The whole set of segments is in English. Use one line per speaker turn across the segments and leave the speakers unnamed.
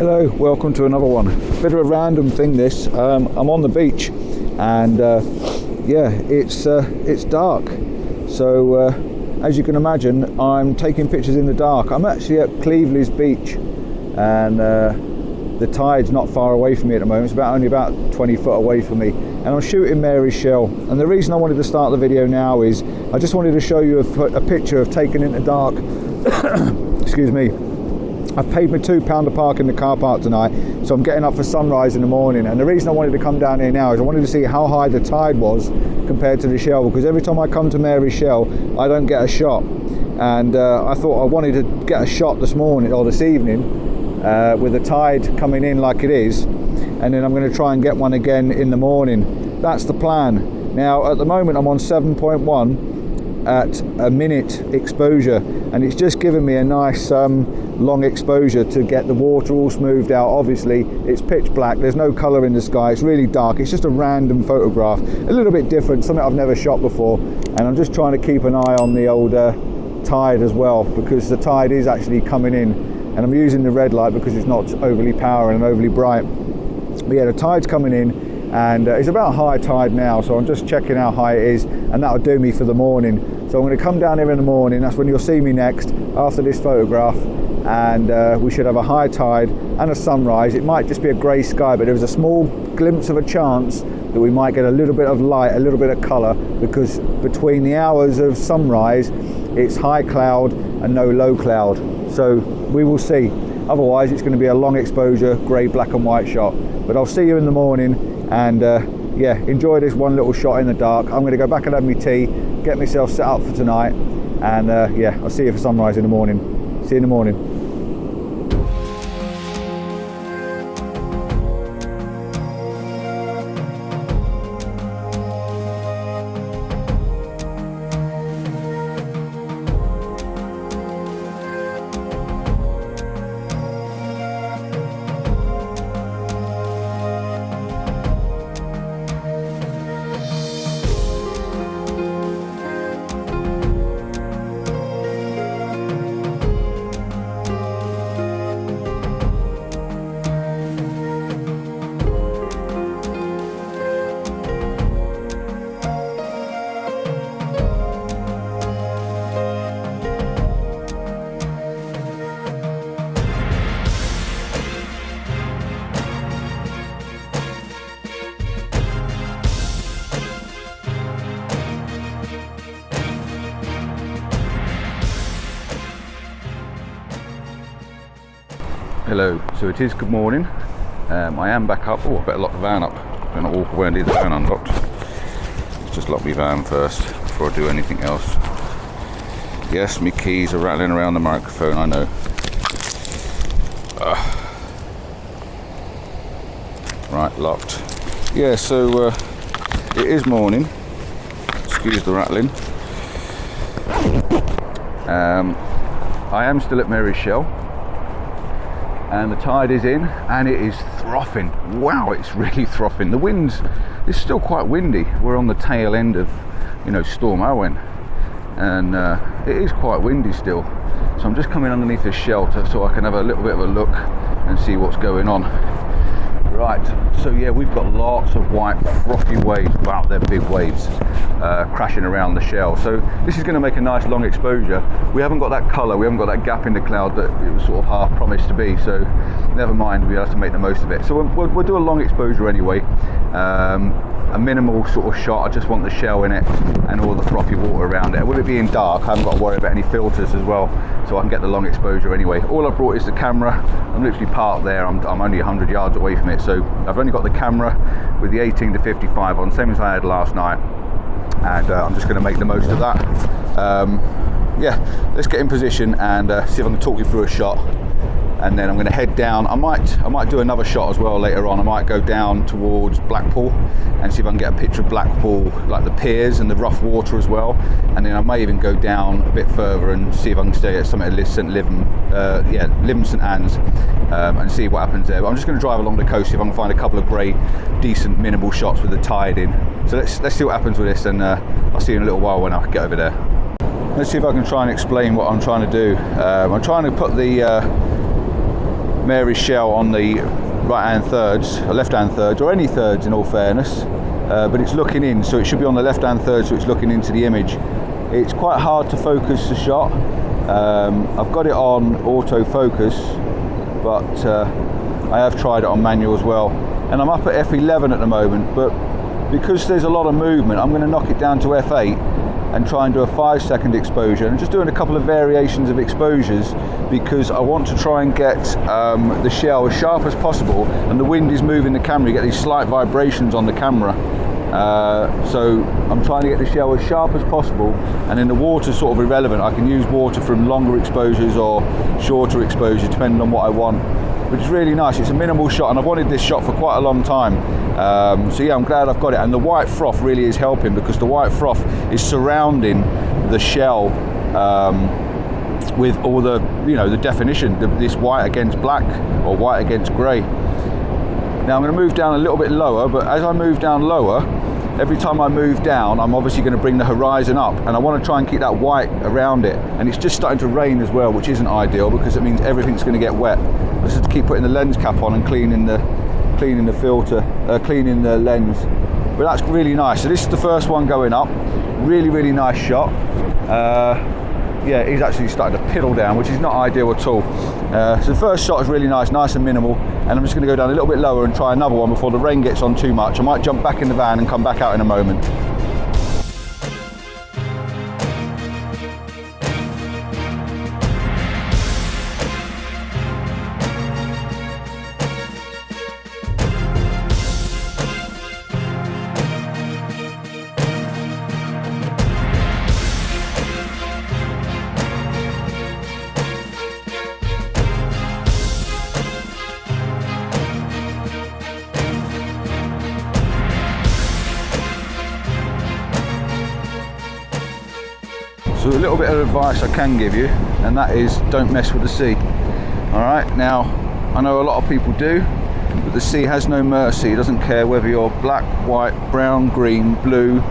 Hello, welcome to another one. Bit of a random thing this. I'm on the beach and yeah, it's dark. So as you can imagine, I'm taking pictures in the dark. I'm actually at Cleveleys beach and the tide's not far away from me at the moment. It's only about 20 foot away from me. And I'm shooting Mary's shell. And the reason I wanted to start the video now is I just wanted to show you a picture of taken in the dark. Excuse me. I've paid my £2 to park in the car park tonight, so I'm getting up for sunrise in the morning. And the reason I wanted to come down here now is I wanted to see how high the tide was compared to the shell, because every time I come to Mary's shell, I don't get a shot. And I thought I wanted to get a shot this morning or this evening with the tide coming in like it is, and then I'm going to try and get one again in the morning. That's the plan. Now at the moment I'm on 7.1 at a minute exposure, and it's just given me a nice long exposure to get the water all smoothed out. Obviously it's pitch black, there's no colour in the sky, it's really dark, it's just a random photograph, a little bit different, something I've never shot before. And I'm just trying to keep an eye on the old tide as well, because the tide is actually coming in, and I'm using the red light because it's not overly powerful and overly bright. But yeah, the tide's coming in, and it's about high tide now, so I'm just checking how high it is, and that'll do me for the morning. So I'm going to come down here in the morning, that's when you'll see me next after this photograph, and we should have a high tide and a sunrise. It might just be a grey sky, but there's a small glimpse of a chance that we might get a little bit of light, a little bit of colour, because between the hours of sunrise it's high cloud and no low cloud, so we will see. Otherwise it's going to be a long exposure grey, black and white shot. But I'll see you in the morning, and yeah, enjoy this one little shot in the dark. I'm going to go back and have my tea, get myself set up for tonight, and yeah, I'll see you for sunrise in the morning. See you in the morning. Hello, so it is good morning. I am back up. Oh, I better lock the van up. I'm going to walk away and leave the van unlocked. Just lock my van first before I do anything else. Yes, my keys are rattling around the microphone, I know. Right, locked. Yeah, so it is morning. Excuse the rattling. I am still at Mary's shell, and the tide is in, and it is frothing. Wow, it's really frothing. The winds is still quite windy. We're on the tail end of, you know, Storm Owen, and it is quite windy still. So I'm just coming underneath this shelter so I can have a little bit of a look and see what's going on. Right, so yeah, we've got lots of white frothy waves. Wow, they're big waves crashing around the shell. So this is going to make a nice long exposure. We haven't got that colour, we haven't got that gap in the cloud that it was sort of half promised to be, so never mind, we'll have to make the most of it. So we'll do a long exposure anyway. A minimal sort of shot. I just want the shell in it and all the frothy water around it. With it being dark, I haven't got to worry about any filters as well, so I can get the long exposure anyway. All I've brought is the camera. I'm literally parked there. I'm only 100 yards away from it, so I've only got the camera with the 18 to 55 on, same as I had last night, and I'm just going to make the most of that. Yeah, let's get in position and see if I can talk you through a shot. And then I'm going to head down. I might do another shot as well later on. I might go down towards Blackpool and see if I can get a picture of Blackpool, like the piers and the rough water as well. And then I may even go down a bit further and see if I can stay at something at Lytham St Anne's, and see what happens there. But I'm just going to drive along the coast, see if I can find a couple of great, decent, minimal shots with the tide in. So let's see what happens with this, and I'll see you in a little while when I get over there. Let's see if I can try and explain what I'm trying to do. I'm trying to put the Mary's shell on the right-hand thirds, or left-hand thirds, or any thirds in all fairness, but it's looking in, so it should be on the left-hand third, so it's looking into the image. It's quite hard to focus the shot. I've got it on autofocus, but I have tried it on manual as well, and I'm up at f11 at the moment, but because there's a lot of movement, I'm going to knock it down to f8 and try and do a 5-second exposure, and just doing a couple of variations of exposures because I want to try and get the shell as sharp as possible, and the wind is moving the camera, you get these slight vibrations on the camera. So I'm trying to get the shell as sharp as possible, and then the water's sort of irrelevant. I can use water from longer exposures or shorter exposures depending on what I want, which is really nice. It's a minimal shot, and I've wanted this shot for quite a long time. So yeah, I'm glad I've got it, and the white froth really is helping because the white froth is surrounding the shell with all the, you know, the definition, this white against black or white against grey. Now I'm going to move down a little bit lower, but as I move down lower, every time I move down, I'm obviously going to bring the horizon up, and I want to try and keep that white around it. And it's just starting to rain as well, which isn't ideal because it means everything's going to get wet. I just have to keep putting the lens cap on and cleaning the filter, cleaning the lens. But that's really nice. So this is the first one going up. Really nice shot. Yeah, he's actually starting to piddle down, which is not ideal at all. So the first shot is really nice and minimal, and I'm just going to go down a little bit lower and try another one before the rain gets on too much. I might jump back in the van and come back out in a moment. So a little bit of advice I can give you, and that is don't mess with the sea. Alright, now I know a lot of people do, but the sea has no mercy. It doesn't care whether you're black, white, brown, green, blue,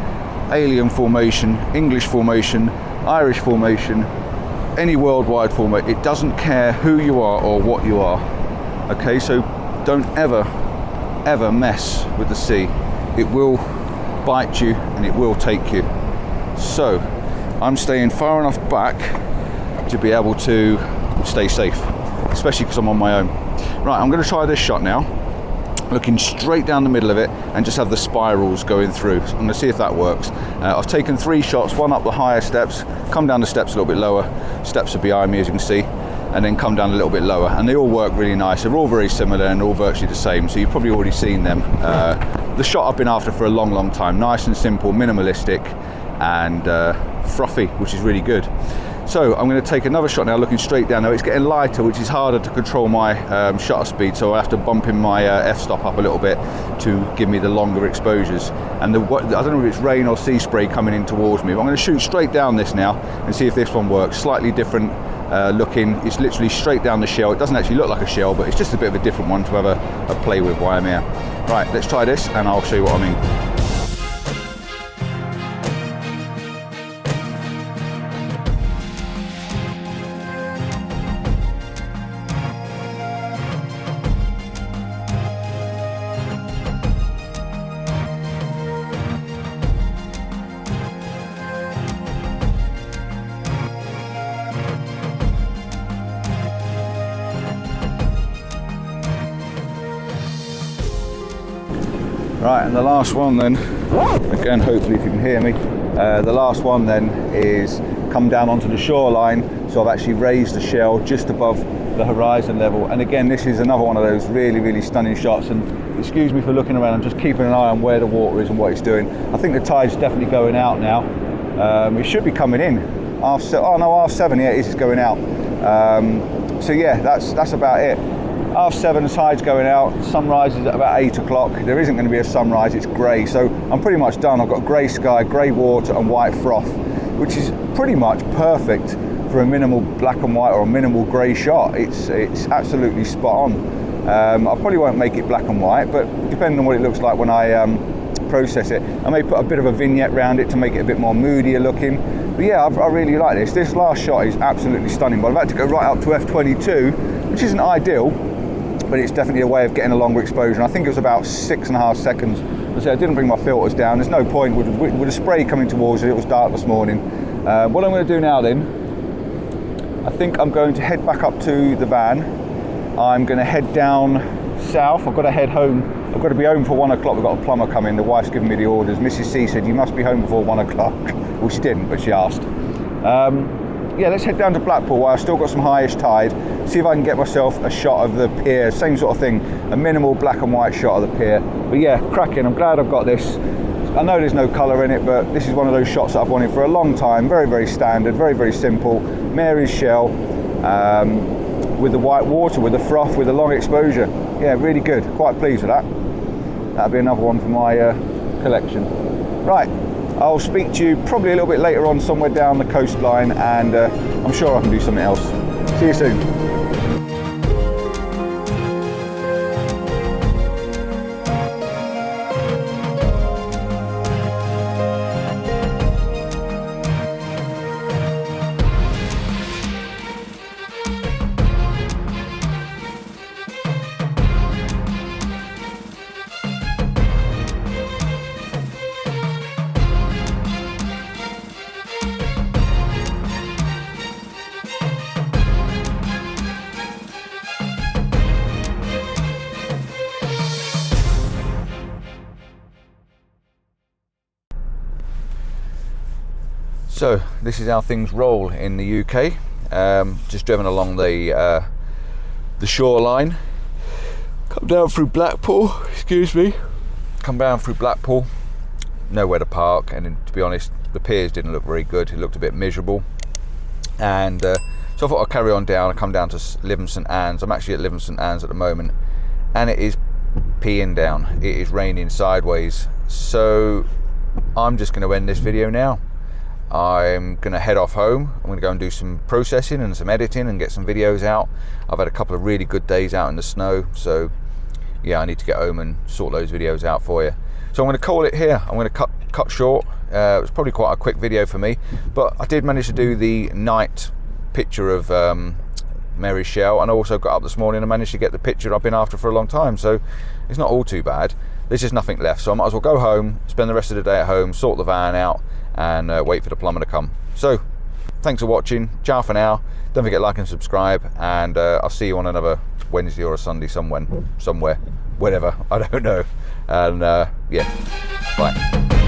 alien formation, English formation, Irish formation, any worldwide formation. It doesn't care who you are or what you are. Okay, so don't ever mess with the sea. It will bite you and it will take you. So I'm staying far enough back to be able to stay safe, especially because I'm on my own. Right, I'm going to try this shot now, looking straight down the middle of it and just have the spirals going through. So I'm going to see if that works. I've taken 3 shots, one up the higher steps, come down the steps a little bit lower, steps are behind me as you can see, and then come down a little bit lower, and they all work really nice. They're all very similar and all virtually the same, so you've probably already seen them. The shot I've been after for a long time, nice and simple, minimalistic, and frothy, which is really good. So I'm going to take another shot now, looking straight down. Now it's getting lighter, which is harder to control my shutter speed, so I have to bump in my f-stop up a little bit to give me the longer exposures. And I don't know if it's rain or Seascpae coming in towards me, but I'm going to shoot straight down this now and see if this one works. Slightly different looking. It's literally straight down the shell. It doesn't actually look like a shell, but it's just a bit of a different one to have a play with while I'm here. Right, let's try this and I'll show you what I mean. Right, and the last one then, again hopefully if you can hear me, the last one then is come down onto the shoreline, so I've actually raised the shell just above the horizon level, and again this is another one of those really stunning shots. And excuse me for looking around, I'm just keeping an eye on where the water is and what it's doing. I think the tide's definitely going out now. It should be coming in. Half 7, yeah it is, it's going out. So yeah, that's about it. 7:30, the tide's going out, sunrise is at about 8 o'clock. There isn't going to be a sunrise, it's grey, so I'm pretty much done. I've got grey sky, grey water and white froth, which is pretty much perfect for a minimal black and white or a minimal grey shot. It's absolutely spot on. I probably won't make it black and white, but depending on what it looks like when I process it, I may put a bit of a vignette around it to make it a bit more moodier looking. But yeah, I really like this. This last shot is absolutely stunning, but I've had to go right up to f22, which isn't ideal. but it's definitely a way of getting a longer exposure. And I think it was about 6.5 seconds. I didn't bring my filters down. There's no point with the spray coming towards it. It was dark this morning. What I'm going to do now then, I think I'm going to head back up to the van. I'm going to head down south. I've got to head home. I've got to be home for 1 o'clock. We've got a plumber coming. The wife's giving me the orders. Mrs. C said, you must be home before 1 o'clock. Well, she didn't, but she asked. Yeah, let's head down to Blackpool while I've still got some highish tide. See if I can get myself a shot of the pier. Same sort of thing. A minimal black and white shot of the pier. But yeah, cracking. I'm glad I've got this. I know there's no colour in it, but this is one of those shots that I've wanted for a long time. Very, very standard. Very, very simple. Mary's shell. With the white water, with the froth, with the long exposure. Yeah, really good. Quite pleased with that. That'll be another one for my collection. Right, I'll speak to you probably a little bit later on somewhere down the coastline, and I'm sure I can do something else. See you soon. So this is how things roll in the UK. Just driven along the shoreline. Come down through Blackpool, excuse me. Come down through Blackpool, nowhere to park, and to be honest, the piers didn't look very good. It looked a bit miserable. And so I thought I'd carry on down. I come down to Lytham St Anne's. I'm actually at Lytham St Anne's at the moment, and it is peeing down. It is raining sideways. So I'm just going to end this video now. I'm going to head off home. I'm going to go and do some processing and some editing and get some videos out. I've had a couple of really good days out in the snow, so yeah, I need to get home and sort those videos out for you. So I'm going to call it here. I'm going to cut short. It was probably quite a quick video for me, but I did manage to do the night picture of Mary's shell, and I also got up this morning and managed to get the picture I've been after for a long time, so it's not all too bad. There's just nothing left, so I might as well go home, spend the rest of the day at home, sort the van out, and wait for the plumber to come. So thanks for watching. Ciao for now. Don't forget to like and subscribe, and I'll see you on another Wednesday or a Sunday somewhere, whatever, I don't know. And yeah, bye.